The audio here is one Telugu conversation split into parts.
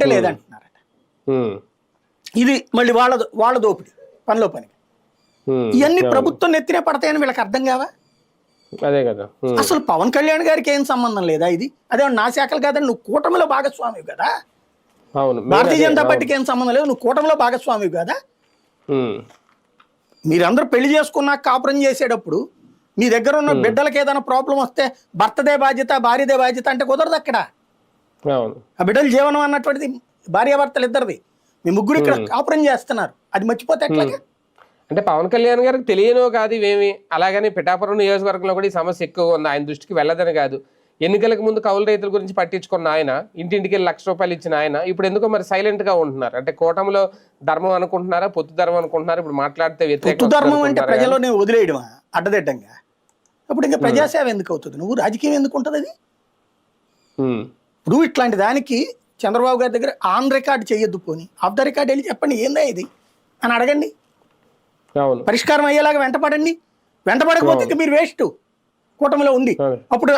లేదంటే లేదంటున్నారట. ఇది మళ్ళీ వాళ్ళ దోపిడి పనిలో పని. ఇవన్నీ ప్రభుత్వం నెత్తినే పడతాయని వీళ్ళకి అర్థం కావా? అదే కదా. అసలు పవన్ కళ్యాణ్ గారికి ఏం సంబంధం లేదా ఇది? అదే నా శాఖలు కాదని నువ్వు కూటమిలో భాగస్వామివి కదా. అవును, భారతీయ జనతా పార్టీకి ఏం సంబంధం లేదు, నువ్వు కూటమిలో భాగస్వామివి కదా. మీరందరూ పెళ్లి చేసుకున్నాక కాపురం చేసేటప్పుడు మీ దగ్గర ఉన్న బిడ్డలకి ఏదైనా ప్రాబ్లం వస్తే భర్తదే బాధ్యత భార్యదే బాధ్యత అంటే కుదరదు అక్కడ. ఆ బిడ్డల జీవనం అన్నటువంటిది భార్యాభర్తలు ఇద్దరిది. మీ ముగ్గురు ఇక్కడ కాపురం చేస్తున్నారు, అది మర్చిపోతే ఎట్లాగా? అంటే పవన్ కళ్యాణ్ గారికి తెలియనో కాదు ఇవేమి. అలాగని పిఠాపురం నియోజకవర్గంలో కూడా ఈ సమస్య ఎక్కువ ఉంది, ఆయన దృష్టికి వెళ్ళదని కాదు. ఎన్నికలకు ముందు కౌలు రైతుల గురించి పట్టించుకున్న ఆయన, ఇంటింటికి ₹1,00,000 ఇచ్చిన ఆయన ఇప్పుడు ఎందుకో మరి సైలెంట్ గా ఉంటున్నారు. అంటే కూటమిలో ధర్మం అనుకుంటున్నారా, పొత్తు ధర్మం అనుకుంటున్నారా? ఇప్పుడు మాట్లాడితే పొత్తు ధర్మం అంటే ప్రజల్లోనే వదిలేయడమా అడ్డదిడ్డంగా? అప్పుడు ఇంకా ప్రజాసేవ ఎందుకు అవుతుంది? నువ్వు రాజకీయం ఎందుకు ఉంటుంది అది? ఇప్పుడు ఇట్లాంటి దానికి చంద్రబాబు గారి దగ్గర ఆన్ రికార్డ్ చేయొద్దు, పోని ఆఫ్ ద రికార్డ్ వెళ్ళి చెప్పండి ఏందా ఇది అని అడగండి, పరిష్కారం అయ్యేలాగా వెంటపడండి. వెంటపడకపోతే ఇంకా మీరు వేస్ట్ కూటమిలో ఉండి. అప్పుడు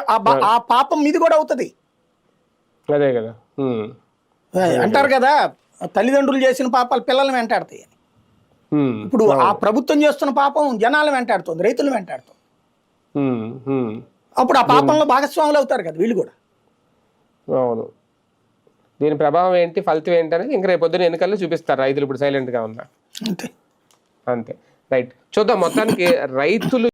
ఆ పాపం మీది కూడా అవుతుంది. అదే కదా అంటారు కదా, తల్లిదండ్రులు చేసిన పాపాలు పిల్లల్ని వెంటాడతాయి అని. ఇప్పుడు ఆ ప్రభుత్వం చేస్తున్న పాపం జనాలను వెంటాడుతుంది, రైతులను వెంటాడుతుంది. అప్పుడు ఆ పాపంలో భాగస్వాములు అవుతారు కదా వీళ్ళు కూడా. అవును, దీని ప్రభావం ఏంటి, ఫలితం ఏంటి అనేది ఇంకా రేపు పొద్దున ఎన్నికల్లో చూపిస్తారు. రైతులు ఇప్పుడు సైలెంట్ గా ఉన్నా అంతే. రైట్, చూద్దాం. మొత్తానికి రైతులు